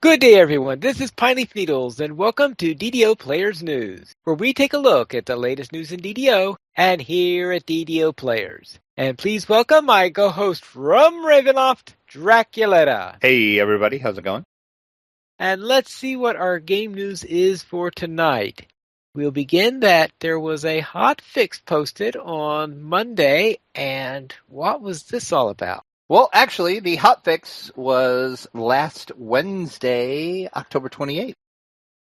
Good day, everyone. This is Pineleaf Needles, and welcome to DDO Players News, where we take a look at the latest news in DDO and here at DDO Players. And please welcome my co-host from Ravenloft, Draculetta. Hey, everybody. How's it going? And let's see what our game news is for tonight. We'll begin that there was a hot fix posted on Monday, and what was this all about? Well, actually, the hotfix was last Wednesday, October 28th.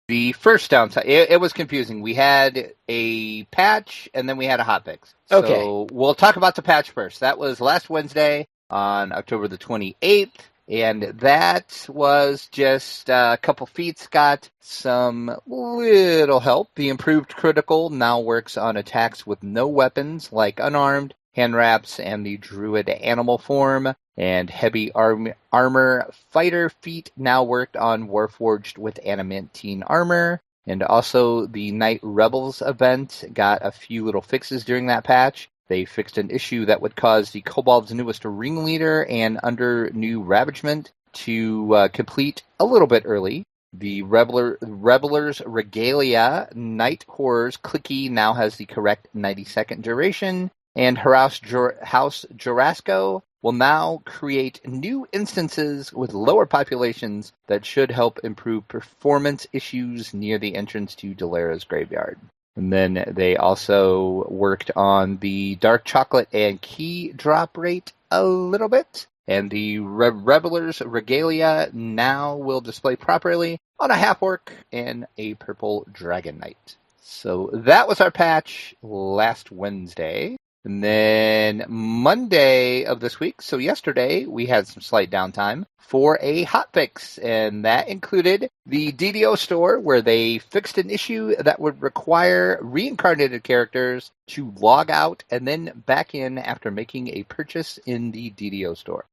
The first downside, it was confusing. We had a patch, and then we had a hotfix. Okay. So we'll talk about the patch first. That was last Wednesday on October the 28th, and that was just a couple feats got some little help. The improved critical now works on attacks with no weapons, like unarmed, hand wraps, and the druid animal form, and heavy armor fighter feat now worked on warforged with adamantine armor, and also the Night Rebels event got a few little fixes during that patch. They fixed an issue that would cause the Kobold's newest ringleader and under new ravagement to complete a little bit early. The Reveler's Regalia Night Horrors Clicky now has the correct 90-second duration, and House Jurasco will now create new instances with lower populations that should help improve performance issues near the entrance to Dalera's graveyard. And then they also worked on the Dark Chocolate and Key drop rate a little bit, and the Reveler's Regalia now will display properly on a half-orc and a purple Dragon Knight. So that was our patch last Wednesday. And then Monday of this week, so yesterday, we had some slight downtime for a hotfix, and that included the DDO store, where they fixed an issue that would require reincarnated characters to log out and then back in after making a purchase in the DDO store.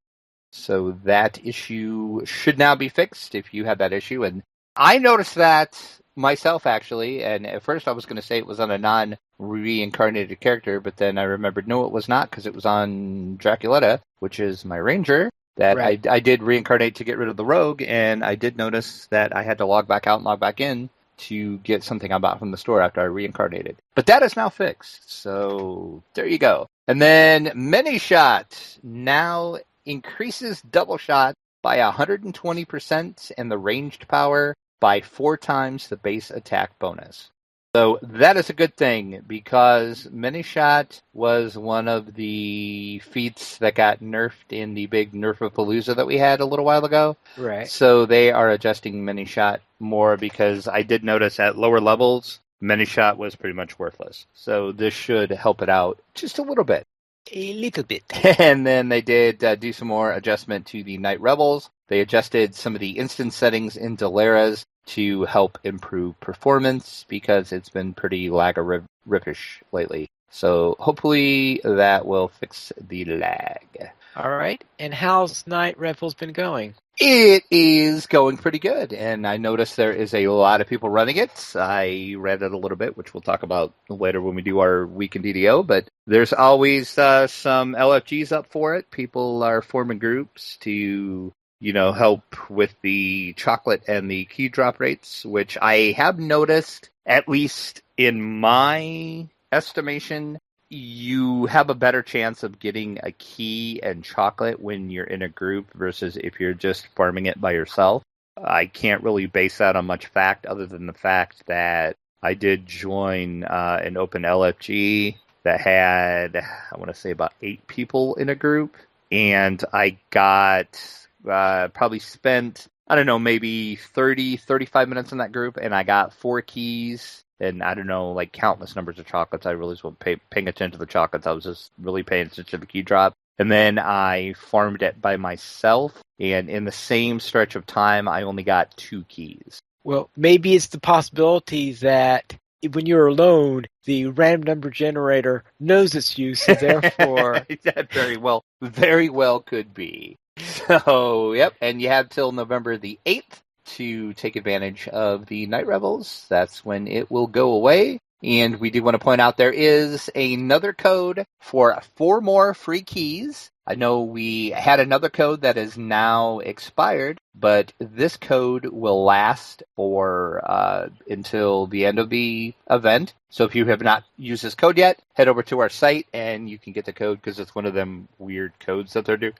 So that issue should now be fixed if you have that issue, and I noticed that myself, actually, and at first I was going to say it was on a non-reincarnated character, but then I remembered, no, it was not, because it was on Draculetta, which is my ranger, that right. I did reincarnate to get rid of the rogue, and I did notice that I had to log back out and log back in to get something I bought from the store after I reincarnated. But that is now fixed, so there you go. And then Mini Shot now increases double shot by 120% and the ranged power by 4 times the base attack bonus. So that is a good thing, because Mini Shot was one of the feats that got nerfed in the big Nerf-a-Palooza that we had a little while ago. Right. So they are adjusting Mini Shot more, because I did notice at lower levels, Mini Shot was pretty much worthless. So this should help it out just a little bit. A little bit. And then they did do some more adjustment to the Night Rebels. They adjusted some of the instance settings in Dalera's to help improve performance, because it's been pretty lagorifish lately. So hopefully that will fix the lag. All right. And how's Night Rebels been going? It is going pretty good, and I noticed there is a lot of people running it. I read it a little bit, which we'll talk about later when we do our week in DDO, but there's always some LFGs up for it. People are forming groups to, help with the chocolate and the key drop rates, which I have noticed, at least in my estimation, you have a better chance of getting a key and chocolate when you're in a group versus if you're just farming it by yourself. I can't really base that on much fact, other than the fact that I did join an open LFG that had, I want to say, about 8 people in a group, and I got probably spent, I don't know, maybe 35 minutes in that group, and I got 4 keys. And I don't know, like countless numbers of chocolates. I really wasn't paying attention to the chocolates. I was just really paying attention to the key drop. And then I farmed it by myself. And in the same stretch of time, I only got 2 keys. Well, maybe it's the possibility that when you're alone, the random number generator knows its use. So therefore, that very well could be. So, yep. And you have till November the 8th. To take advantage of the Night Rebels. That's when it will go away. And we do want to point out there is another code for 4 more free keys I know we had another code that is now expired, but this code will last for until the end of the event. So if you have not used this code yet, head over to our site and you can get the code because it's one of them weird codes that they're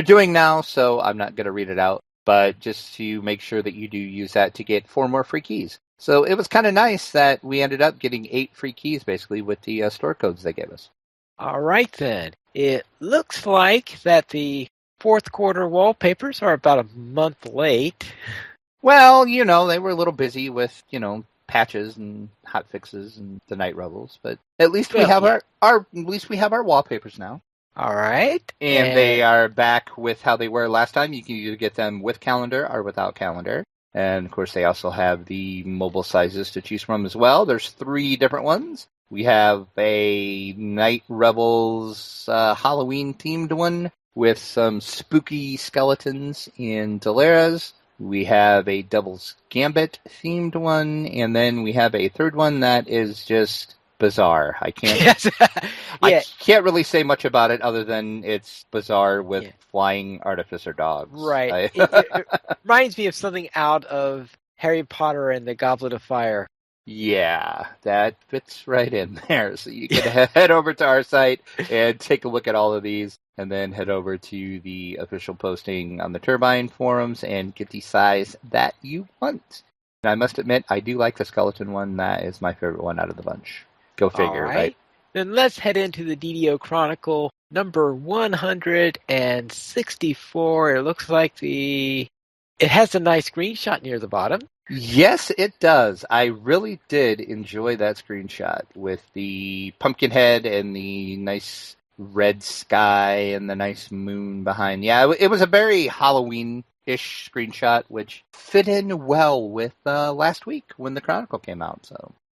doing now. So I'm not going to read it out, but just to make sure that you do use that to get 4 more free keys. So it was kind of nice that we ended up getting 8 free keys basically with the store codes they gave us. All right, then. It looks like that the fourth quarter wallpapers are about a month late. Well, they were a little busy with, patches and hot fixes and the Night Rebels, but at least we have our wallpapers now. All right. And they are back with how they were last time. You can either get them with calendar or without calendar. And of course they also have the mobile sizes to choose from as well. There's 3 different ones. We have a Night Rebels Halloween themed one with some spooky skeletons in Delaras. We have a Devil's Gambit themed one, and then we have a third one that is just bizarre. I can't I can't really say much about it other than it's bizarre with flying artificer dogs. Right. It reminds me of something out of Harry Potter and the Goblet of Fire. Yeah, that fits right in there. So you can head over to our site and take a look at all of these, and then head over to the official posting on the Turbine forums and get the size that you want. And I must admit, I do like the skeleton one. That is my favorite one out of the bunch. Go figure, right? Then let's head into the DDO Chronicle number 164. It looks like it has a nice screenshot near the bottom. Yes, it does. I really did enjoy that screenshot with the pumpkin head and the nice red sky and the nice moon behind. Yeah, it was a very Halloween-ish screenshot, which fit in well with last week when the Chronicle came out.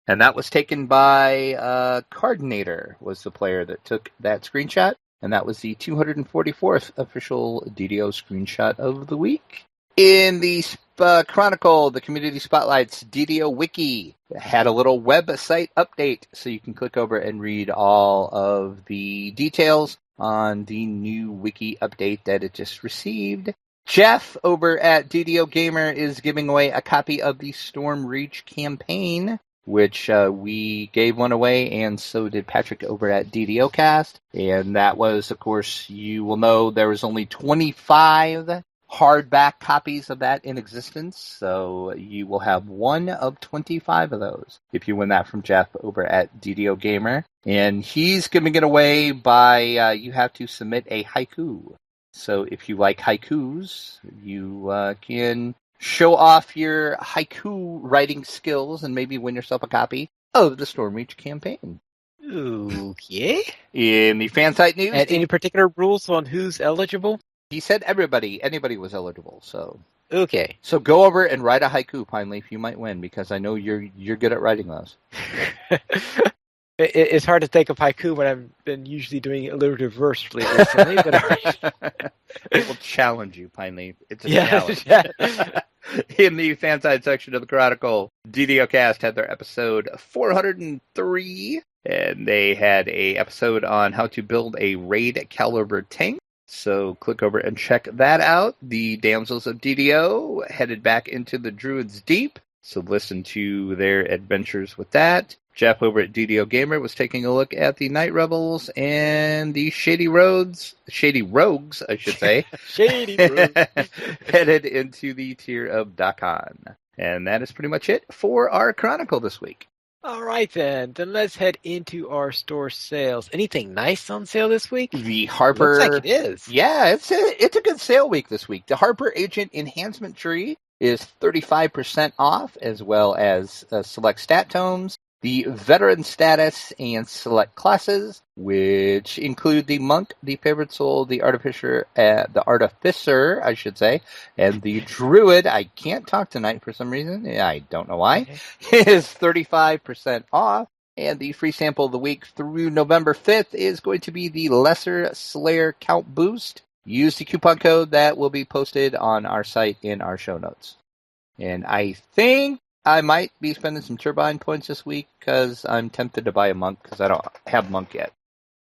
And that was taken by Cardinator, was the player that took that screenshot. And that was the 244th official DDO screenshot of the week. In the Chronicle, the Community Spotlight's DDO Wiki had a little website update, so you can click over and read all of the details on the new wiki update that it just received. Jeff over at DDO Gamer is giving away a copy of the Storm Reach campaign, which we gave one away, and so did Patrick over at DDO Cast. And that was, of course, you will know there was only 25 hardback copies of that in existence, so you will have one of 25 of those if you win that from Jeff over at DDO Gamer. And he's giving it away by you have to submit a haiku. So if you like haikus, you can show off your haiku writing skills and maybe win yourself a copy of the Storm Reach campaign. Okay. In the fan site news, and any particular rules on who's eligible? He said anybody was eligible. So okay. So go over and write a haiku, Pine Leaf. You might win because I know you're good at writing those. It's hard to think of haiku when I've been usually doing alliterative verse recently. But it will challenge you, Pine Leaf. It's a challenge. In the fan side section of the Chronicle, DDO Cast had their episode 403, and they had a episode on how to build a raid caliber tank. So click over and check that out. The Damsels of DDO headed back into the Druid's Deep, so listen to their adventures with that. Jeff over at DDO Gamer was taking a look at the Night Rebels and the Shady Rogues, I should say. Shady Rogues. Headed into the tier of Dakan. And that is pretty much it for our Chronicle this week. All right, then let's head into our store sales. Anything nice on sale this week? The Harper... Looks like it is. Yeah, it's a good sale week this week. The Harper Agent Enhancement Tree is 35% off, as well as select stat tomes. The Veteran Status and select classes, which include the Monk, the Favored Soul, the Artificer, I should say, and the Druid. I can't talk tonight for some reason. I don't know why. Is 35% off. And the free sample of the week through November 5th is going to be the Lesser Slayer Count Boost. Use the coupon code that will be posted on our site in our show notes. And I think I might be spending some Turbine points this week because I'm tempted to buy a Monk because I don't have Monk yet.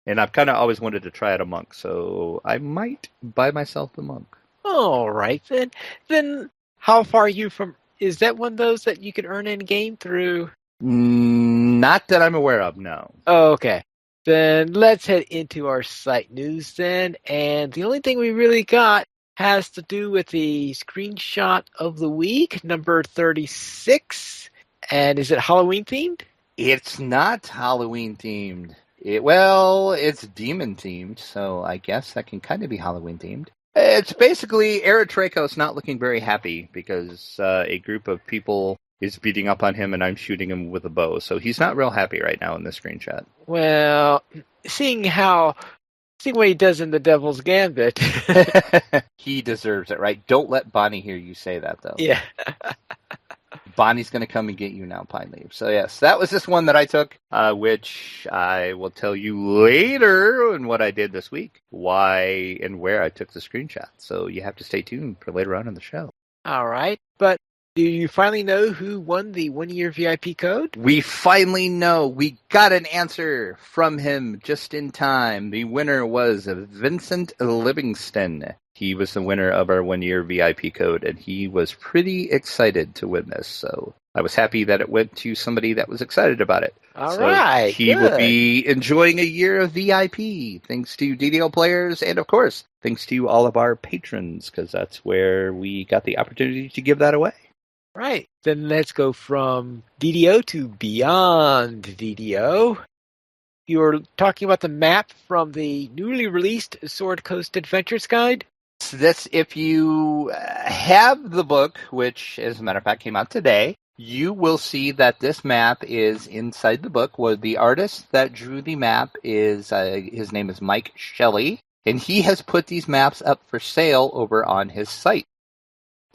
And I've kind of always wanted to try out a monk, so I might buy myself the monk. All right, then. Then how far are you from... Is that one of those that you can earn in-game through... Not that I'm aware of, no. Oh, okay. Then let's head into our site news then. And the only thing we really got has to do with the screenshot of the week, number 36. And is it Halloween themed? It's not Halloween themed. It's demon themed, so I guess that can kind of be Halloween themed. It's basically Eritrekos not looking very happy because a group of people is beating up on him and I'm shooting him with a bow. So he's not real happy right now in this screenshot. Well, seeing what he does in the Devil's Gambit. He deserves it, right? Don't let Bonnie hear you say that, though. Yeah. Bonnie's going to come and get you now, Pine Leaf. So, yes, that was this one that I took, which I will tell you later in what I did this week, why and where I took the screenshot. So you have to stay tuned for later on in the show. All right. But do you finally know who won the 1-year VIP code? We finally know. We got an answer from him just in time. The winner was Vincent Livingston. He was the winner of our 1-year VIP code, and he was pretty excited to win this. So I was happy that it went to somebody that was excited about it. All right. He will be enjoying a year of VIP, thanks to DDO players, and of course, thanks to all of our patrons, because that's where we got the opportunity to give that away. Right. Then let's go from DDO to Beyond DDO. You were talking about the map from the newly released Sword Coast Adventures Guide? This, if you have the book, which, as a matter of fact, came out today, you will see that this map is inside the book. Where the artist that drew the map is, his name is Mike Shelley, and he has put these maps up for sale over on his site.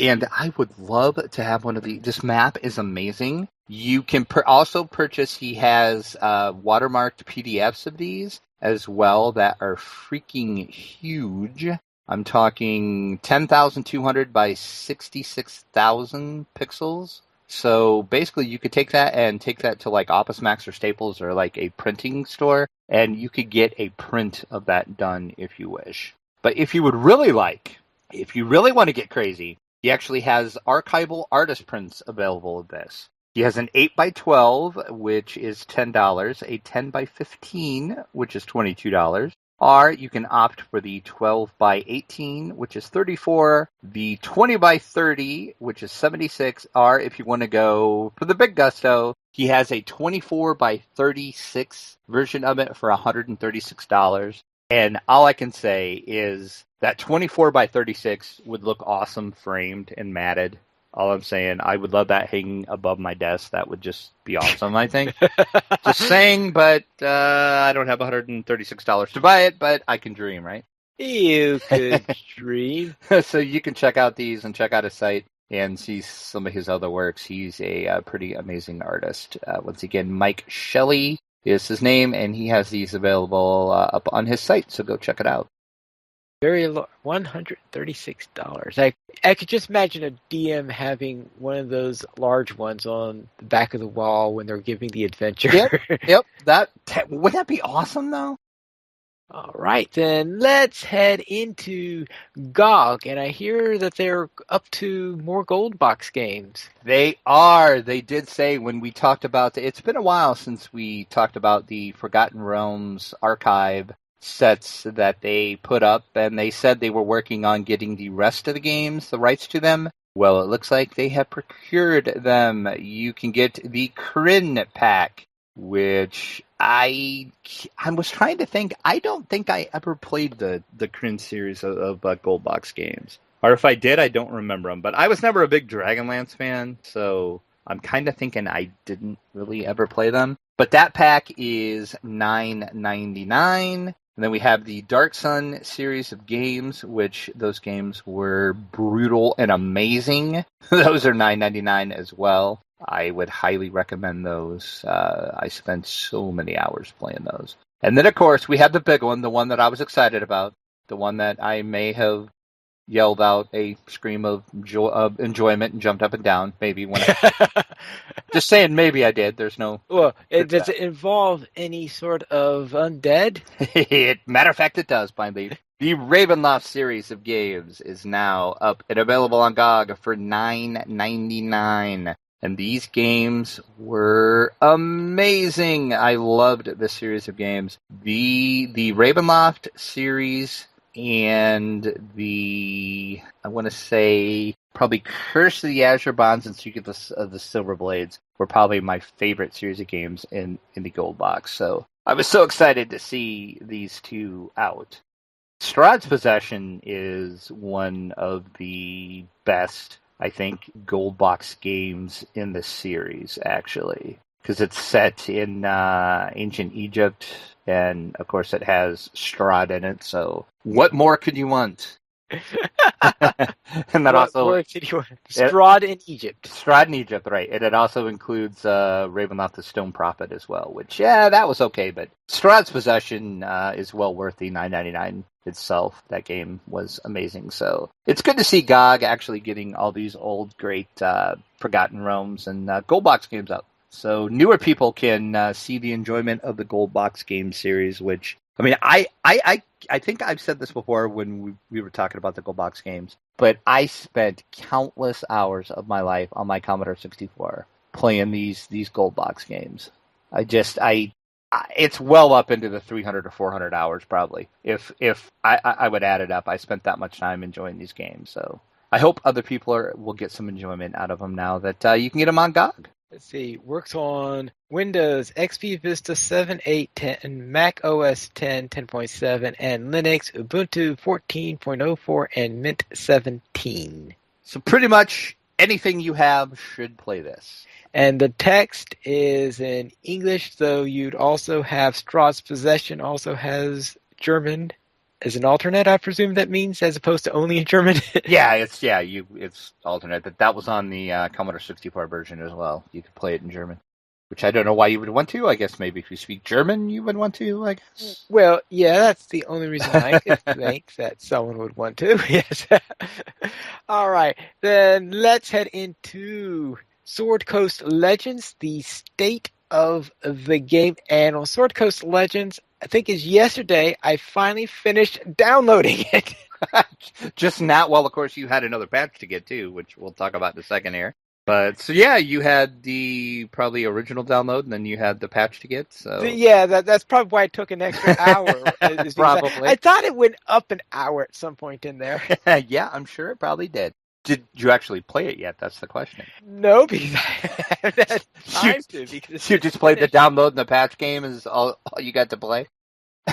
And I would love to have one of these. This map is amazing. You can also purchase, he has watermarked PDFs of these as well that are freaking huge. I'm talking 10,200 by 66,000 pixels. So basically you could take that to like Office Max or Staples or like a printing store, and you could get a print of that done if you wish. But if you really want to get crazy, he actually has archival artist prints available of this. He has an 8x12, which is $10, a 10x15, which is $22, or you can opt for the 12x18, which is $34, the 20x30, which is $76, or if you want to go for the big gusto, he has a 24x36 version of it for $136. And all I can say is that 24x36 would look awesome framed and matted. All I'm saying, I would love that hanging above my desk. That would just be awesome, I think. Just saying, but I don't have $136 to buy it, but I can dream, right? You could dream. So you can check out these and check out his site and see some of his other works. He's a pretty amazing artist. Once again, Mike Shelley is his name, and he has these available up on his site, so go check it out. Very low, $136. I could just imagine a DM having one of those large ones on the back of the wall when they're giving the adventure. Yep. Would that be awesome, though? All right, then let's head into GOG, and I hear that they're up to more gold box games. They are. They did say when we talked about it's been a while since we talked about the Forgotten Realms archive sets that they put up, and they said they were working on getting the rest of the games, the rights to them. Well, it looks like they have procured them. You can get the Kryn pack, which I was trying to think. I don't think I ever played the Kryn series of gold box games. Or if I did, I don't remember them. But I was never a big Dragonlance fan, so I'm kind of thinking I didn't really ever play them. But that pack is $9.99. And then we have the Dark Sun series of games, which those games were brutal and amazing. Those are $9.99 as well. I would highly recommend those. I spent so many hours playing those. And then, of course, we have the big one, the one that I was excited about, the one that I may have yelled out a scream of enjoyment and jumped up and down. Maybe when just saying, maybe I did. There's no. Well, does it involve any sort of undead? Matter of fact, it does. Finally, the Ravenloft series of games is now up and available on GOG for $9.99. And these games were amazing. I loved this series of games. The Ravenloft series and I want to say probably Curse of the Azure Bonds and Secret of the Silver Blades were probably my favorite series of games in the gold box. So I was so excited to see these two out. Strahd's Possession is one of the best, I think, gold box games in the series, actually, because it's set in ancient Egypt, and of course it has Strahd in it. So, what more could you want? And that Strahd in Egypt. Strahd in Egypt, right? And it also includes Ravenloft the Stone Prophet as well. Which, yeah, that was okay, but Strahd's Possession is well worth the $9.99 itself. That game was amazing. So it's good to see GOG actually getting all these old, great Forgotten Realms and gold box games out. So newer people can see the enjoyment of the gold box game series, which, I mean, I think I've said this before when we were talking about the gold box games, but I spent countless hours of my life on my Commodore 64 playing these gold box games. It's well up into the 300 or 400 hours probably. If I would add it up, I spent that much time enjoying these games. So I hope other people will get some enjoyment out of them now that you can get them on GOG. Let's see, works on Windows, XP Vista 7, 8, 10, Mac OS 10, 10.7, and Linux, Ubuntu 14.04, and Mint 17. So pretty much anything you have should play this. And the text is in English, though you'd also have Strahd's Possession also has German as an alternate, I presume that means, as opposed to only in German. It's alternate. That was on the Commodore 64 version as well. You could play it in German, which I don't know why you would want to. I guess maybe if you speak German, you would want to, I guess. Well, yeah, that's the only reason I could think that someone would want to. Yes. All right, then let's head into Sword Coast Legends, the state of the game. And on Sword Coast Legends, I think it's yesterday, I finally finished downloading it. Just not, well, of course, you had another patch to get to, which we'll talk about in a second here. But, so yeah, you had the probably original download, and then you had the patch to get, so... Yeah, that's probably why it took an extra hour. Probably. I thought it went up an hour at some point in there. Yeah, I'm sure it probably did. Did you actually play it yet? That's the question. No, because I haven't had time to. Because you just played the download and the patch game is all you got to play?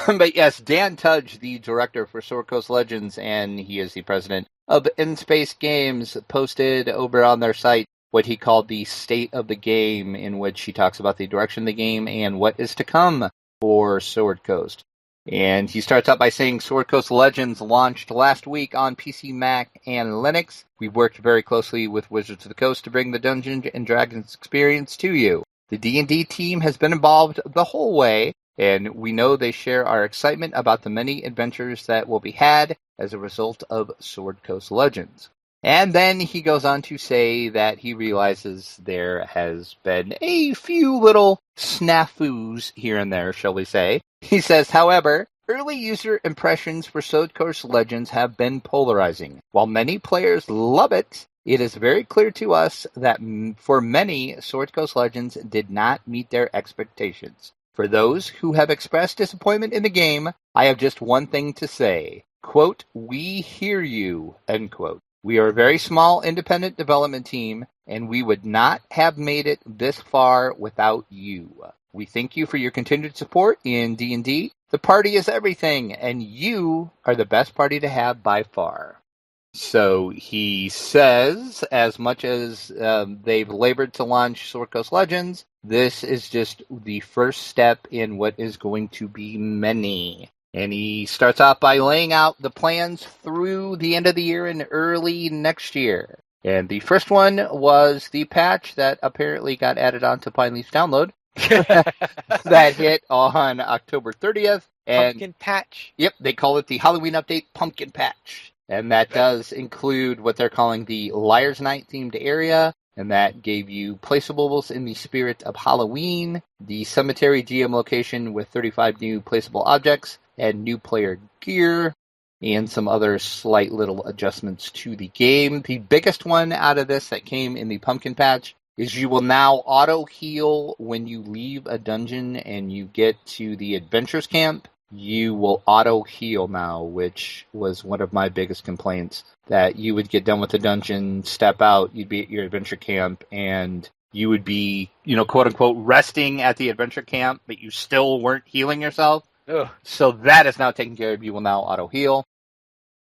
But yes, Dan Tudge, the director for Sword Coast Legends, and he is the president of InSpace Games, posted over on their site what he called the state of the game, in which he talks about the direction of the game and what is to come for Sword Coast. And he starts out by saying Sword Coast Legends launched last week on PC, Mac, and Linux. We've worked very closely with Wizards of the Coast to bring the Dungeons & Dragons experience to you. The D&D team has been involved the whole way, and we know they share our excitement about the many adventures that will be had as a result of Sword Coast Legends. And then he goes on to say that he realizes there has been a few little snafus here and there, shall we say. He says, however, early user impressions for Sword Coast Legends have been polarizing. While many players love it, it is very clear to us that for many, Sword Coast Legends did not meet their expectations. For those who have expressed disappointment in the game, I have just one thing to say. Quote, we hear you, end quote. We are a very small independent development team, and we would not have made it this far without you. We thank you for your continued support in D&D. The party is everything, and you are the best party to have by far. So he says, as much as they've labored to launch Sword Coast Legends, this is just the first step in what is going to be many. And he starts off by laying out the plans through the end of the year and early next year. And the first one was the patch that apparently got added on to Pine Leaf's download. That hit on October 30th. And Pumpkin Patch. Yep, they call it the Halloween Update Pumpkin Patch. And that does include what they're calling the Liar's Night themed area. And that gave you placeables in the spirit of Halloween, the cemetery GM location with 35 new placeable objects, and new player gear, and some other slight little adjustments to the game. The biggest one out of this that came in the pumpkin patch is you will now auto-heal when you leave a dungeon and you get to the Adventurers Camp. You will auto-heal now, which was one of my biggest complaints, that you would get done with the dungeon, step out, you'd be at your adventure camp, and you would be, quote-unquote, resting at the adventure camp, but you still weren't healing yourself. Ugh. So that is now taken care of. You will now auto-heal.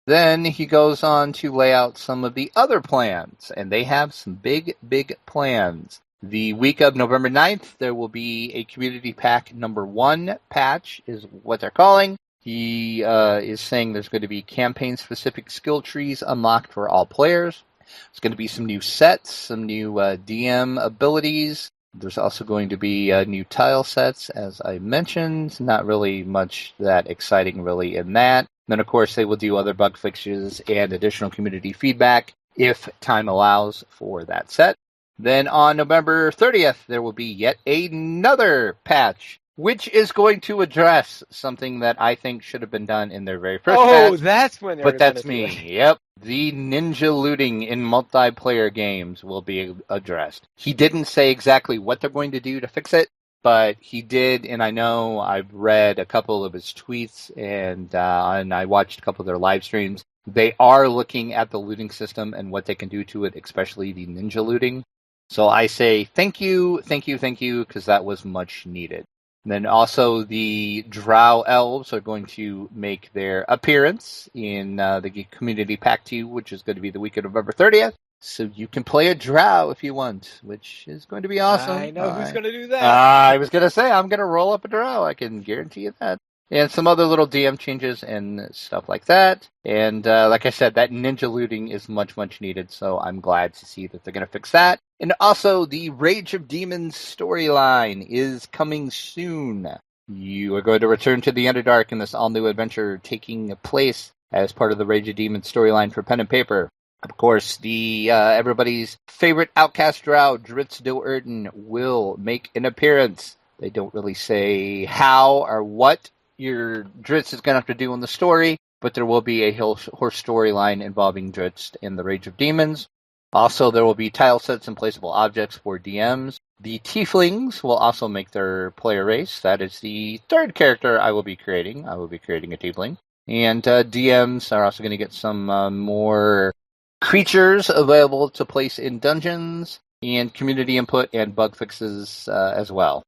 Then he goes on to lay out some of the other plans, and they have some big, big plans. The week of November 9th, there will be a Community Pack number 1 patch, is what they're calling. He is saying there's going to be campaign-specific skill trees unlocked for all players. There's going to be some new sets, some new DM abilities. There's also going to be new tile sets, as I mentioned. Not really much that exciting, really, in that. Then, of course, they will do other bug fixes and additional community feedback if time allows for that set. Then on November 30th, there will be yet another patch, which is going to address something that I think should have been done in their very first patch. Oh, that's when they're But that's gonna do me. it. Yep. The ninja looting in multiplayer games will be addressed. He didn't say exactly what they're going to do to fix it, but he did, and I know I've read a couple of his tweets, and I watched a couple of their live streams. They are looking at the looting system and what they can do to it, especially the ninja looting. So I say thank you, because that was much needed. And then also the Drow Elves are going to make their appearance in the Community Pack 2, which is going to be the week of November 30th. So you can play a Drow if you want, which is going to be awesome. I know who's going to do that. I was going to say, I'm going to roll up a Drow. I can guarantee you that. And some other little DM changes and stuff like that. And like I said, that ninja looting is much, much needed. So I'm glad to see that they're going to fix that. And also, the Rage of Demons storyline is coming soon. You are going to return to the Underdark in this all-new adventure taking place as part of the Rage of Demons storyline for pen and paper. Of course, the everybody's favorite outcast drow, Dritz Do'Urden, will make an appearance. They don't really say how or what your Dritz is going to have to do in the story, but there will be a horse storyline involving Dritz and the Rage of Demons. Also, there will be tile sets and placeable objects for DMs. The Tieflings will also make their player race. That is the third character I will be creating. I will be creating a Tiefling. And DMs are also going to get some more creatures available to place in dungeons, and community input and bug fixes as well.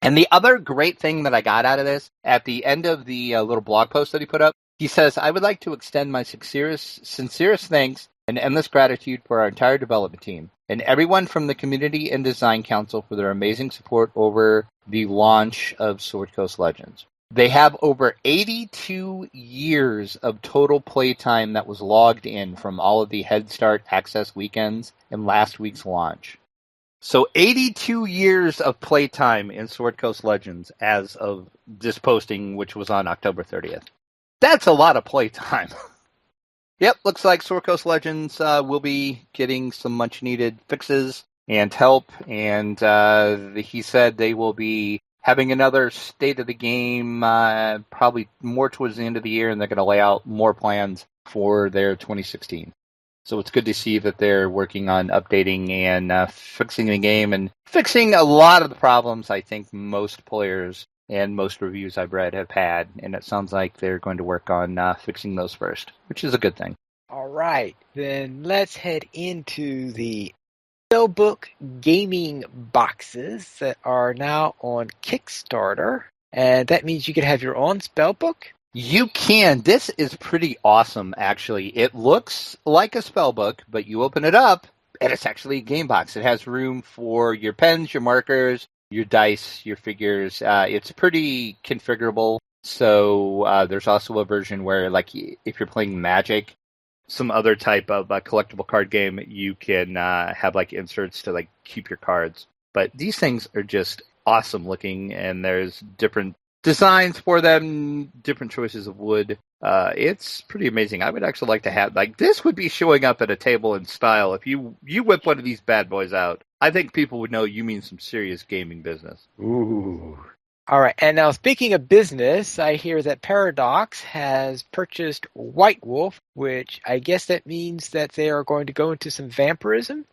And the other great thing that I got out of this, at the end of the little blog post that he put up, he says, I would like to extend my sincerest thanks and endless gratitude for our entire development team and everyone from the Community and Design Council for their amazing support over the launch of Sword Coast Legends. They have over 82 years of total playtime that was logged in from all of the Head Start Access weekends and last week's launch. So 82 years of playtime in Sword Coast Legends as of this posting, which was on October 30th. That's a lot of playtime. Yep, looks like Sword Coast Legends will be getting some much-needed fixes and help, and he said they will be having another state of the game probably more towards the end of the year, and they're going to lay out more plans for their 2016. So it's good to see that they're working on updating and fixing the game and fixing a lot of the problems I think most players and most reviews I've read have had. And it sounds like they're going to work on fixing those first, which is a good thing. All right, then let's head into the Spellbook gaming boxes that are now on Kickstarter. And that means you can have your own Spellbook. You can. This is pretty awesome, actually. It looks like a spellbook, but you open it up, and it's actually a game box. It has room for your pens, your markers, your dice, your figures. It's pretty configurable. So there's also a version where, like, if you're playing Magic, some other type of collectible card game, you can have, like, inserts to, like, keep your cards. But these things are just awesome looking, and there's different designs for them, different choices of wood. It's pretty amazing. I would actually like to have, like, this would be showing up at a table in style. If you whip one of these bad boys out, I think people would know you mean some serious gaming business. Ooh. All right. And now, speaking of business, I hear that Paradox has purchased White Wolf, which I guess that means that they are going to go into some vampirism.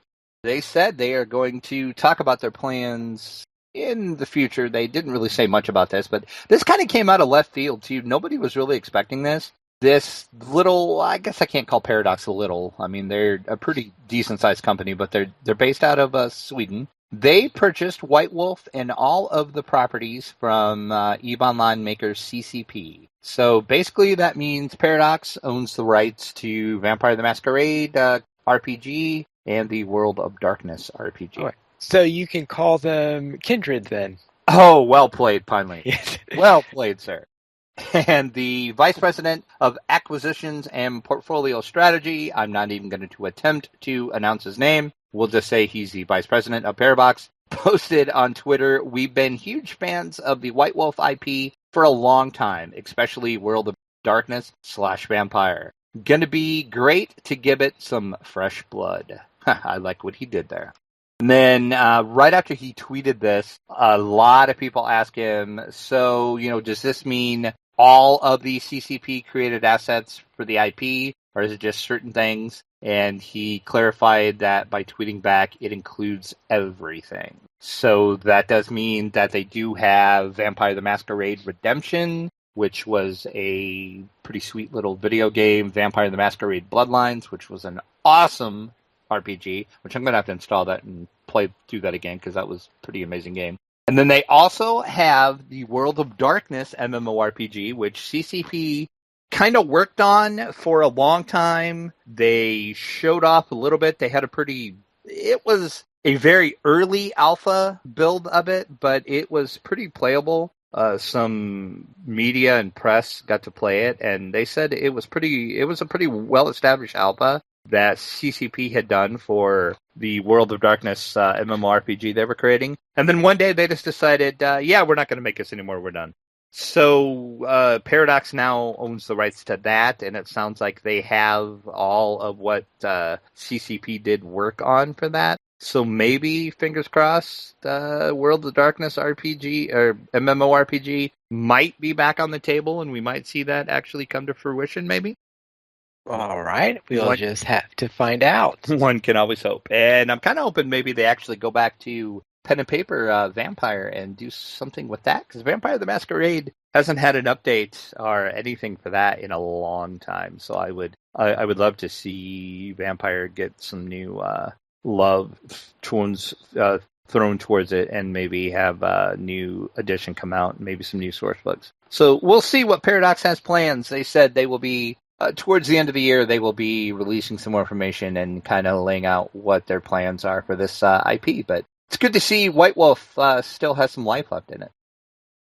They said they are going to talk about their plans in the future. They didn't really say much about this, but this kind of came out of left field, too. Nobody was really expecting this. This little, I guess I can't call Paradox a little. I mean, they're a pretty decent-sized company, but they're based out of Sweden. They purchased White Wolf and all of the properties from EVE Online maker CCP. So basically that means Paradox owns the rights to Vampire the Masquerade RPG and the World of Darkness RPG. Right. So you can call them kindred then. Oh, well played, Pineley. Yes. Well played, sir. And the Vice President of Acquisitions and Portfolio Strategy, I'm not even going to attempt to announce his name. We'll just say he's the Vice President of Parabox. Posted on Twitter, we've been huge fans of the White Wolf IP for a long time, especially World of Darkness / Vampire. Gonna be great to give it some fresh blood. I like what he did there. And then right after he tweeted this, a lot of people ask him, so, does this mean all of the CCP created assets for the IP, or is it just certain things? And he clarified that by tweeting back, it includes everything. So that does mean that they do have Vampire the Masquerade Redemption, which was a pretty sweet little video game, Vampire the Masquerade Bloodlines, which was an awesome RPG, which I'm going to have to install that and play through that again because that was a pretty amazing game. And then they also have the World of Darkness MMORPG, which CCP kind of worked on for a long time. They showed off a little bit. They had it was a very early alpha build of it, but it was pretty playable. Some media and press got to play it, and they said it was a pretty well-established alpha that CCP had done for the World of Darkness MMORPG they were creating. And then one day they just decided, we're not going to make this anymore, we're done. So Paradox now owns the rights to that, and it sounds like they have all of what CCP did work on for that. So maybe, fingers crossed, World of Darkness RPG or MMORPG might be back on the table, and we might see that actually come to fruition, maybe. All right, we'll just have to find out. One can always hope. And I'm kind of hoping maybe they actually go back to pen and paper Vampire and do something with that, because Vampire the Masquerade hasn't had an update or anything for that in a long time. So I would love to see Vampire get some new love thrown towards it, and maybe have a new edition come out, and maybe some new source books. So we'll see what Paradox has plans. They said they will be towards the end of the year, they will be releasing some more information and kind of laying out what their plans are for this IP. But it's good to see White Wolf still has some life left in it.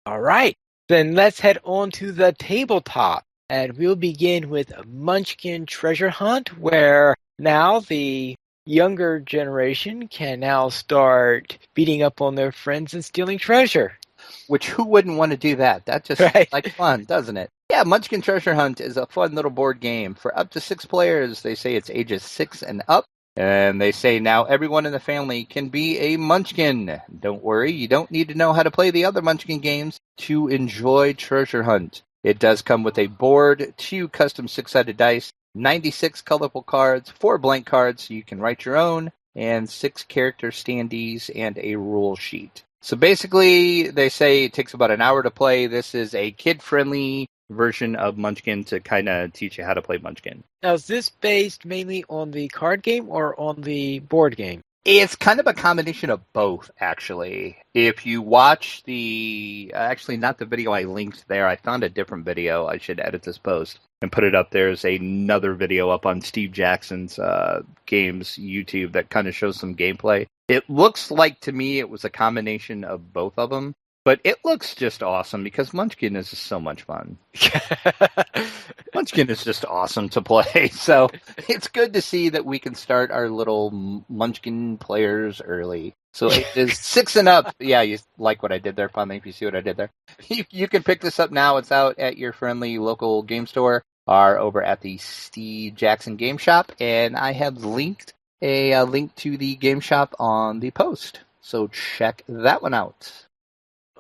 All right. Then let's head on to the tabletop. And we'll begin with Munchkin Treasure Hunt, where now the younger generation can now start beating up on their friends and stealing treasure. Which, who wouldn't want to do that? That just sounds like fun, doesn't it? Yeah, Munchkin Treasure Hunt is a fun little board game for up to 6 players. They say it's ages 6 and up. And they say now everyone in the family can be a Munchkin. Don't worry, you don't need to know how to play the other Munchkin games to enjoy Treasure Hunt. It does come with a board, 2 custom 6-sided dice, 96 colorful cards, 4 blank cards so you can write your own, and 6 character standees and a rule sheet. So basically, they say it takes about an hour to play. This is a kid-friendly version of Munchkin to kind of teach you how to play Munchkin. Now, is this based mainly on the card game or on the board game? It's kind of a combination of both, actually. If you watch actually not the video I linked there, I found a different video. I should edit this post and put it up. There's another video up on Steve Jackson's games YouTube that kind of shows some gameplay. It looks like to me it was a combination of both of them. But it looks just awesome because Munchkin is just so much fun. Munchkin is just awesome to play. So it's good to see that we can start our little Munchkin players early. So it is 6 and up. Yeah, you like what I did there, Funny, if you see what I did there. You can pick this up now. It's out at your friendly local game store or over at the Steve Jackson Game Shop. And I have linked a link to the game shop on the post. So check that one out.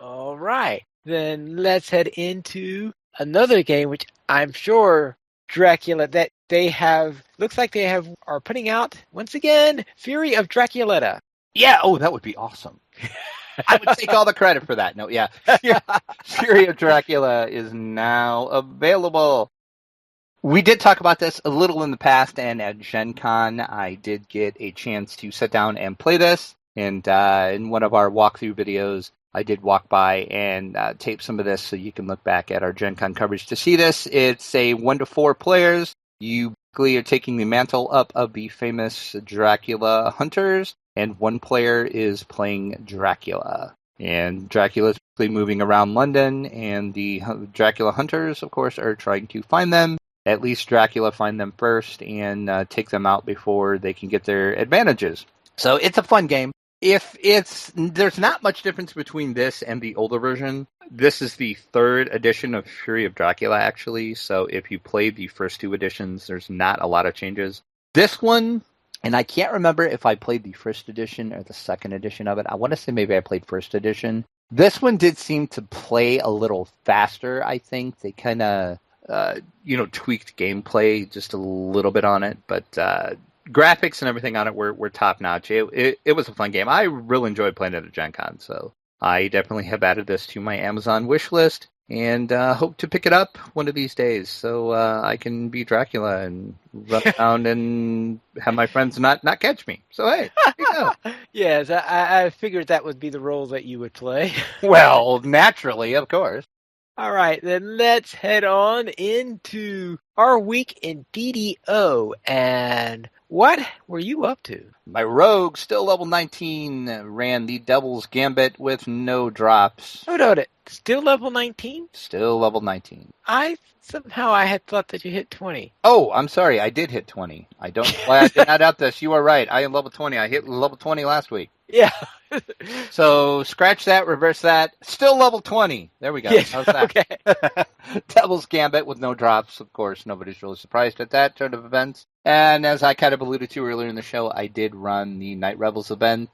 All right. Then let's head into another game, which I'm sure Dracula that they have looks like they are putting out once again, Fury of Draculetta. Yeah, oh, that would be awesome. I would take all the credit for that. No, yeah. Fury of Dracula is now available. We did talk about this a little in the past, and at Gen Con, I did get a chance to sit down and play this. And in one of our walkthrough videos, I did walk by and tape some of this so you can look back at our Gen Con coverage to see this. It's a 1 to 4 players. You basically are taking the mantle up of the famous Dracula hunters, and one player is playing Dracula. And Dracula is basically moving around London, and the Dracula hunters, of course, are trying to find them. At least Dracula find them first and take them out before they can get their advantages. So it's a fun game. There's not much difference between this and the older version. This is the 3rd edition of Fury of Dracula, actually. So if you played the first 2 editions, there's not a lot of changes. This one, and I can't remember if I played the 1st edition or the 2nd edition of it. I want to say maybe I played 1st edition. This one did seem to play a little faster, I think. They kind of, tweaked gameplay just a little bit on it, but graphics and everything on it were top notch. It was a fun game. I really enjoyed playing it at Gen Con, so I definitely have added this to my Amazon wish list and hope to pick it up one of these days so I can be Dracula and run around and have my friends not catch me. So hey, there you go. Yes, I figured that would be the role that you would play. Well, naturally, of course. All right, then let's head on into our week in DDO. And what were you up to? My rogue, still level 19, ran the Devil's Gambit with no drops. Hold on, still level 19? Still level 19. I had thought that you hit 20. Oh, I'm sorry, I did hit 20. I don't. Well, I did not doubt this. You are right. I am level 20. I hit level 20 last week. Yeah. So scratch that, reverse that. Still level 20. There we go. Yes, how's that? Okay. Devil's Gambit with no drops. Of course, nobody's really surprised at that turn of events. And as I kind of alluded to earlier in the show, I did run the Night Rebels event.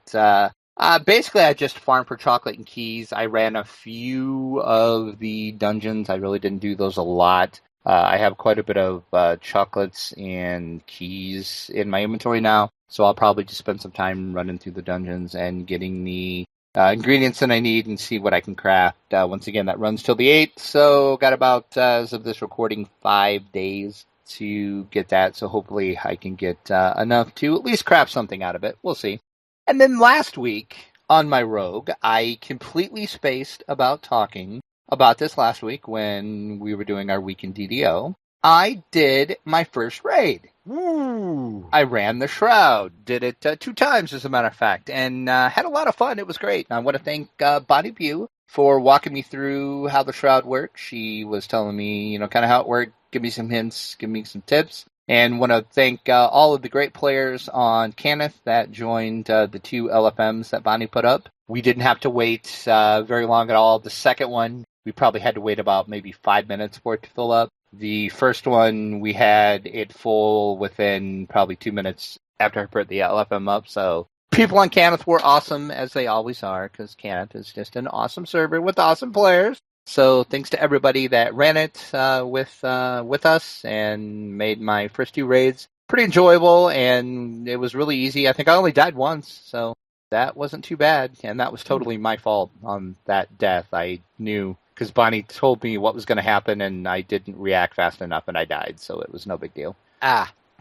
Basically, I just farmed for chocolate and keys. I ran a few of the dungeons. I really didn't do those a lot. I have quite a bit of chocolates and keys in my inventory now, so I'll probably just spend some time running through the dungeons and getting the ingredients that I need and see what I can craft. Once again, that runs till the 8th, so got about, as of this recording, 5 days to get that, so hopefully I can get enough to at least craft something out of it. We'll see. And then last week, on my rogue, I completely spaced about talking about this last week when we were doing our week in DDO. I did my first raid. Ooh. I ran the Shroud. Did it 2 times, as a matter of fact, and had a lot of fun. It was great. And I want to thank Bonnie Pugh for walking me through how the Shroud works. She was telling me, kind of how it worked, give me some hints, give me some tips. And want to thank all of the great players on Cannith that joined the 2 LFMs that Bonnie put up. We didn't have to wait very long at all. The second one, we probably had to wait about maybe 5 minutes for it to fill up. The first one, we had it full within probably 2 minutes after I put the LFM up. So people on Cannith were awesome, as they always are, because Cannith is just an awesome server with awesome players. So thanks to everybody that ran it with us and made my first 2 raids pretty enjoyable, and it was really easy. I think I only died once, so that wasn't too bad, and that was totally my fault on that death. I knew, because Bonnie told me what was going to happen, and I didn't react fast enough, and I died, so it was no big deal.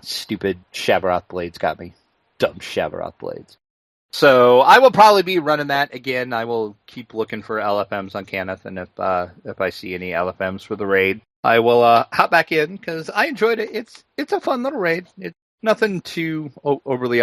Stupid Shavaroth blades got me. Dumb Shavaroth blades. So I will probably be running that again. I will keep looking for LFMs on Cannith, and if I see any LFMs for the raid, I will hop back in because I enjoyed it. It's a fun little raid. It's nothing too overly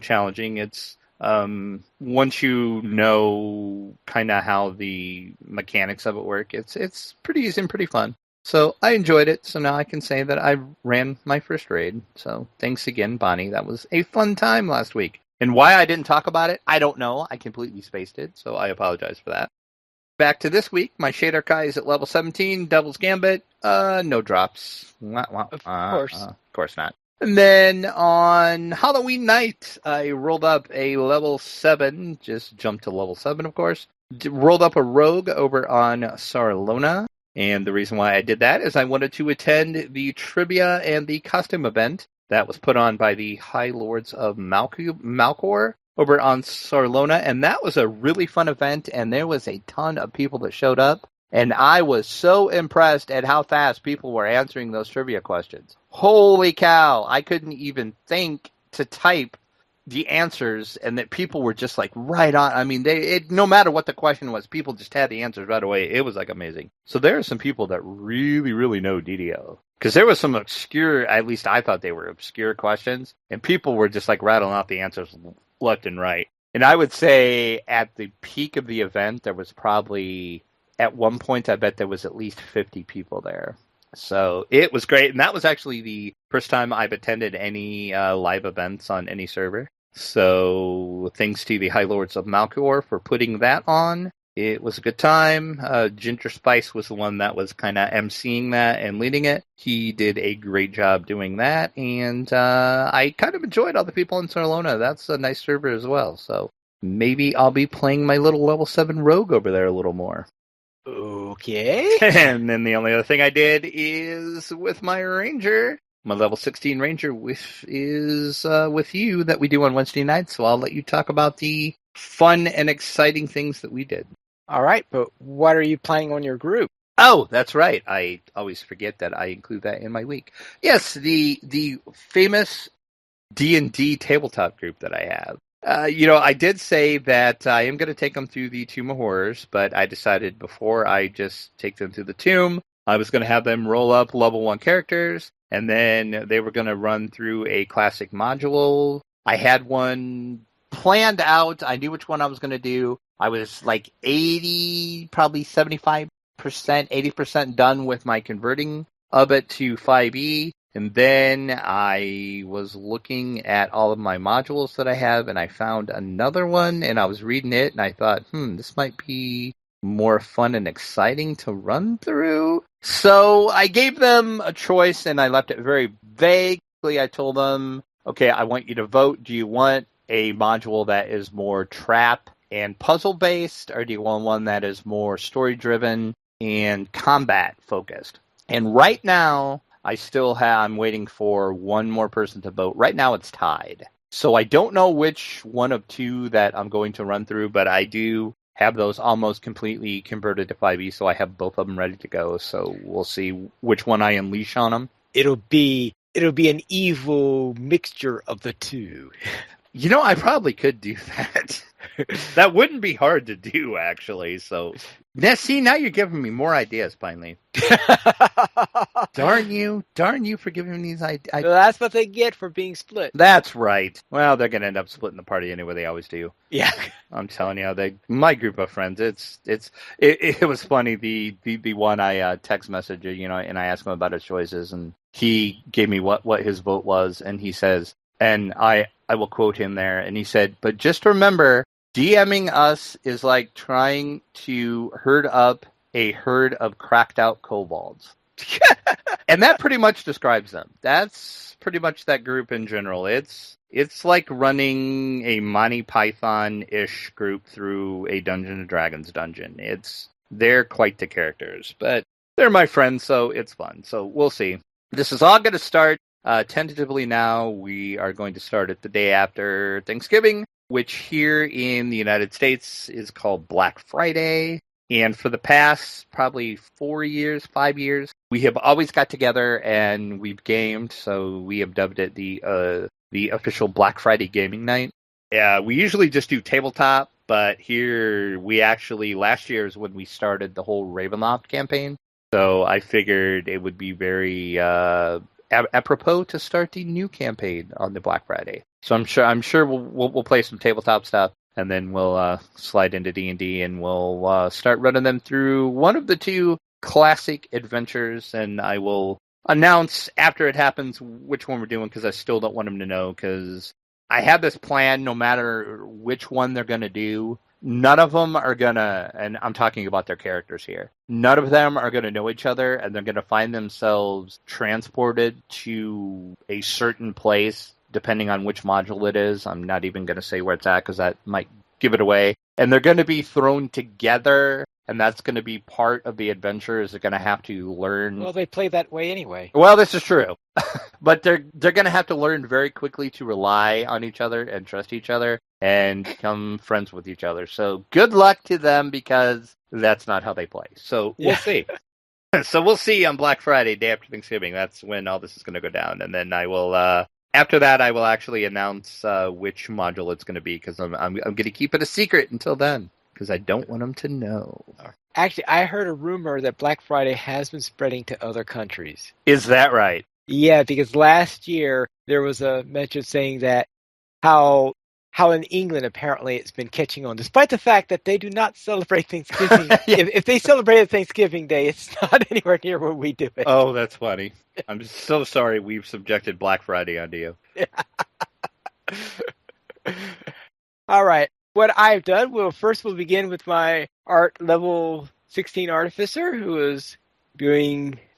challenging. It's Once you know kind of how the mechanics of it work, it's pretty easy and pretty fun. So I enjoyed it. So now I can say that I ran my first raid. So thanks again, Bonnie. That was a fun time last week. And why I didn't talk about it, I don't know. I completely spaced it, so I apologize for that. Back to this week, my Shade Archive is at level 17, Devil's Gambit, no drops. Of course. Of course not. And then on Halloween night, I rolled up a level 7, just jumped to level 7, of course. Rolled up a rogue over on Sarlona. And the reason why I did that is I wanted to attend the trivia and the costume event that was put on by the High Lords of Malcor over on Sarlona. And that was a really fun event, and there was a ton of people that showed up. And I was so impressed at how fast people were answering those trivia questions. Holy cow, I couldn't even think to type the answers, and that people were just like right on. I mean, no matter what the question was, people just had the answers right away. It was like amazing. So there are some people that really, really know DDO. Because there was some obscure, at least I thought they were obscure questions, and people were just like rattling out the answers left and right. And I would say at the peak of the event, there was probably, at one point, I bet there was at least 50 people there. So it was great. And that was actually the first time I've attended any live events on any server. So thanks to the High Lords of Malcor for putting that on. It was a good time. Ginger Spice was the one that was kind of emceeing that and leading it. He did a great job doing that. And I kind of enjoyed all the people in Sarlona. That's a nice server as well. So maybe I'll be playing my little level 7 rogue over there a little more. Okay. And then the only other thing I did is with my ranger. My level 16 ranger is with you that we do on Wednesday nights. So I'll let you talk about the fun and exciting things that we did. All right, but what are you playing on your group? Oh, that's right. I always forget that I include that in my week. Yes, the famous D&D tabletop group that I have. I did say that I am going to take them through the Tomb of Horrors, but I decided before I just take them through the Tomb, I was going to have them roll up level 1 characters, and then they were going to run through a classic module. I had one planned out. I knew which one I was going to do. I was like 80, probably 75%, 80% done with my converting of it to 5e. And then I was looking at all of my modules that I have, and I found another one, and I was reading it, and I thought, this might be more fun and exciting to run through. So I gave them a choice, and I left it very vague. I told them, okay, I want you to vote. Do you want a module that is more trap and puzzle-based, or do you want one that is more story-driven and combat-focused? And right now, I'm waiting for one more person to vote. Right now it's tied. So I don't know which one of two that I'm going to run through, but I do have those almost completely converted to 5e, so I have both of them ready to go. So we'll see which one I unleash on them. It'll be an evil mixture of the two. I probably could do that. That wouldn't be hard to do, actually. So, now you're giving me more ideas, finally. Darn you for giving me these ideas. Well, that's what they get for being split. That's right. Well, they're going to end up splitting the party anyway. They always do. Yeah. I'm telling you, my group of friends, it was funny. The one I text messaged, and I asked him about his choices, and he gave me what his vote was, and he says, and I will quote him there, and he said, but just remember, DMing us is like trying to herd up a herd of cracked out kobolds. And that pretty much describes them. That's pretty much that group in general. It's like running a Monty Python-ish group through a Dungeons & Dragons dungeon. They're quite the characters, but they're my friends, so it's fun. So we'll see. This is all going to start tentatively now. We are going to start it the day after Thanksgiving, which here in the United States is called Black Friday. And for the past probably 5 years, we have always got together and we've gamed. So we have dubbed it the official Black Friday gaming night. We usually just do tabletop, but here last year is when we started the whole Ravenloft campaign. So I figured it would be very apropos to start the new campaign on the Black Friday. So I'm sure we'll play some tabletop stuff, and then we'll slide into D&D, and we'll start running them through one of the two classic adventures, and I will announce after it happens which one we're doing, because I still don't want them to know, because I have this plan no matter which one they're going to do. None of them are going to, and I'm talking about their characters here, none of them are going to know each other, and they're going to find themselves transported to a certain place, depending on which module it is. I'm not even going to say where it's at, because that might give it away. And they're going to be thrown together, and that's going to be part of the adventure, is they're going to have to learn. Well, they play that way anyway. Well, this is true. But they're going to have to learn very quickly to rely on each other and trust each other and become friends with each other. So good luck to them, because that's not how they play. So we'll see. So we'll see on Black Friday, day after Thanksgiving. That's when all this is going to go down. And then I will, after that, I will actually announce which module it's going to be, because I'm going to keep it a secret until then, because I don't want them to know. Actually, I heard a rumor that Black Friday has been spreading to other countries. Is that right? Yeah, because last year there was a mention saying that how in England apparently it's been catching on, despite the fact that they do not celebrate Thanksgiving. If they celebrated Thanksgiving Day, it's not anywhere near where we do it. Oh, that's funny. I'm so sorry we've subjected Black Friday onto you. All right. What I've done, we'll begin with my art level 16 artificer, who is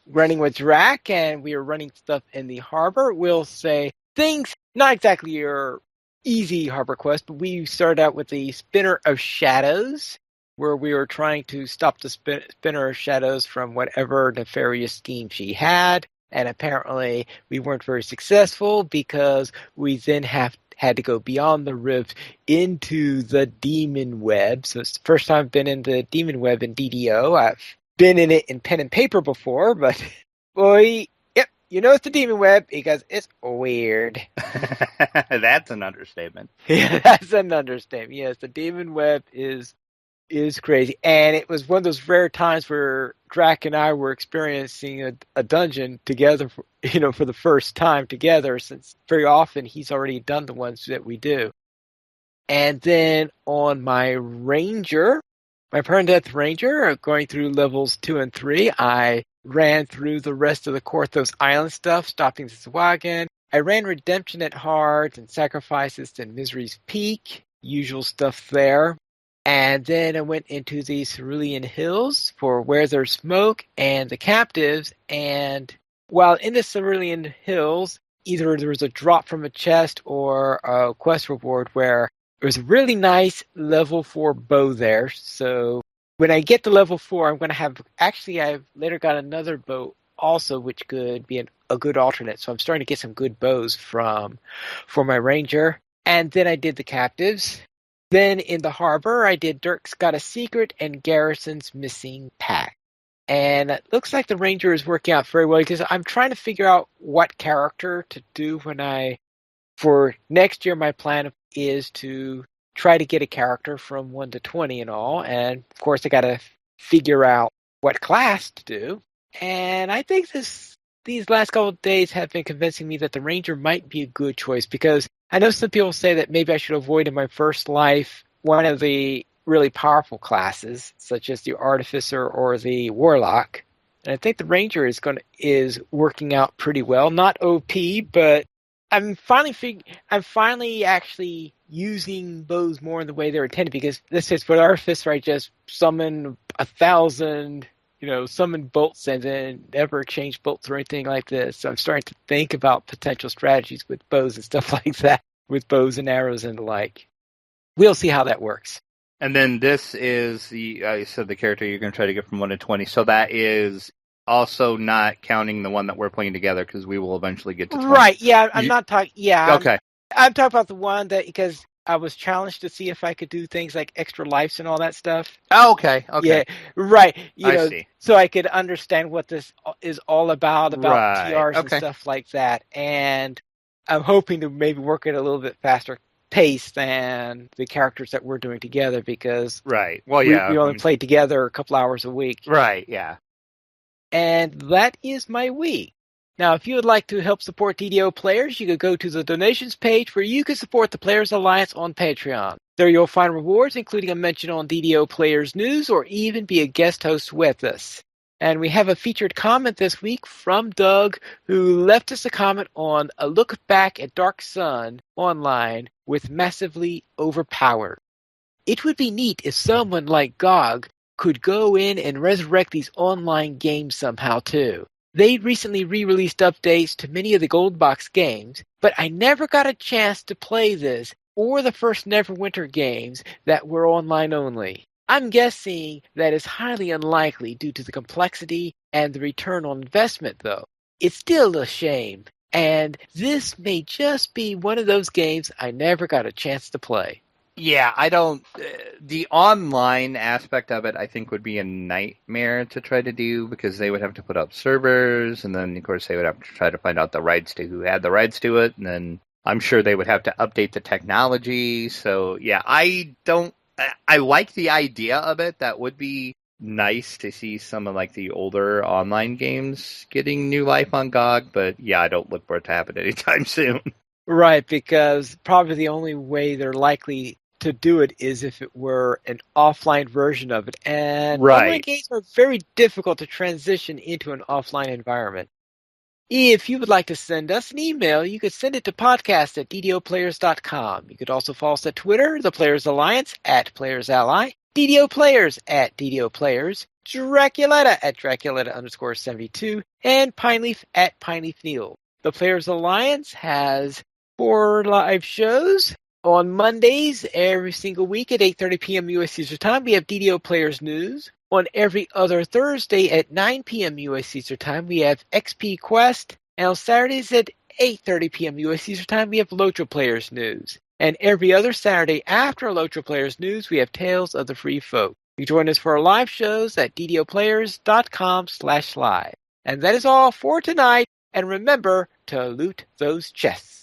running with Drac, and we are running stuff in the harbor. We'll say things, not exactly your easy harbor quest, but we started out with the Spinner of Shadows, where we were trying to stop the Spinner of Shadows from whatever nefarious scheme she had, and apparently we weren't very successful, because we then had to go beyond the rift into the Demon Web. So it's the first time I've been in the Demon Web in DDO. I've been in it in pen and paper before, but boy, yep, you know it's the Demon Web because it's weird. That's an understatement. Yeah, that's an understatement. Yes, the Demon Web is crazy. And it was one of those rare times where Drac and I were experiencing a dungeon together, for the first time together, since very often he's already done the ones that we do. And then on my Ranger, my Permadeath Ranger, going through levels 2 and 3, I ran through the rest of the Korthos Island stuff, stopping the Zawagan. I ran Redemption at Heart and Sacrifices to Misery's Peak, usual stuff there. And then I went into the Cerulean Hills for Where There's Smoke and the Captives. And while in the Cerulean Hills, either there was a drop from a chest or a quest reward where it was a really nice level 4 bow there. So when I get to level 4, I'm going to have... Actually, I've later got another bow also, which could be a good alternate. So I'm starting to get some good bows for my Ranger. And then I did the Captives. Then in the harbor, I did Dirk's Got a Secret and Garrison's Missing Pack. And it looks like the Ranger is working out very well, because I'm trying to figure out what character to do for next year. My plan is to try to get a character from 1 to 20 and all. And of course, I got to figure out what class to do. And I think these last couple of days have been convincing me that the Ranger might be a good choice, because I know some people say that maybe I should avoid in my first life one of the really powerful classes, such as the Artificer or the Warlock. And I think the Ranger is working out pretty well. Not OP, but I'm finally actually using bows more in the way they're intended, because this is with Artificer, I just summon 1,000, summon bolts and then never change bolts or anything like this. So I'm starting to think about potential strategies with bows and stuff like that, with bows and arrows and the like. We'll see how that works. And then this is you said the character you're going to try to get from 1 to 20. So that is also not counting the one that we're playing together, because we will eventually get to 20. Right, yeah, I'm not talking, yeah. Okay. I'm talking about the one that, because I was challenged to see if I could do things like extra lives and all that stuff. Oh, okay. Yeah, right. I see. So I could understand what this is all about Right. TRs and stuff like that. And I'm hoping to maybe work at a little bit faster pace than the characters that we're doing together, because right. Well, yeah, we only play together a couple hours a week. Right, yeah. And that is my week. Now, if you would like to help support DDO players, you could go to the donations page where you can support the Players Alliance on Patreon. There you'll find rewards, including a mention on DDO Players News, or even be a guest host with us. And we have a featured comment this week from Doug, who left us a comment on a look back at Dark Sun online with Massively Overpowered. It would be neat if someone like GOG could go in and resurrect these online games somehow too. They recently re-released updates to many of the Gold Box games, but I never got a chance to play this or the first Neverwinter games that were online only. I'm guessing that is highly unlikely due to the complexity and the return on investment, though. It's still a shame, and this may just be one of those games I never got a chance to play. Yeah, I don't. The online aspect of it, I think, would be a nightmare to try to do because they would have to put up servers, and then, of course, they would have to try to find out the rights to who had the rights to it, and then I'm sure they would have to update the technology. So, yeah, I like the idea of it. That would be nice to see some of like the older online games getting new life on GOG, but yeah, I don't look for it to happen anytime soon. Right, because probably the only way they're likely to do it is if it were an offline version of it. And online games are very difficult to transition into an offline environment. If you would like to send us an email, you could send it to podcast@ddoplayers.com. You could also follow us at Twitter, the Players Alliance @PlayersAlly, DDO Players @DDO Draculetta @Draculetta_72, and Pineleaf @PineleafNeedle. The Players Alliance has 4 live shows. On Mondays, every single week at 8:30 p.m. U.S. Eastern Time, we have DDO Players News. On every other Thursday at 9 p.m. U.S. Eastern Time, we have XP Quest. And on Saturdays at 8:30 p.m. U.S. Eastern Time, we have Lotra Players News. And every other Saturday after Lotra Players News, we have Tales of the Free Folk. You join us for our live shows at ddoplayers.com/live. And that is all for tonight. And remember to loot those chests.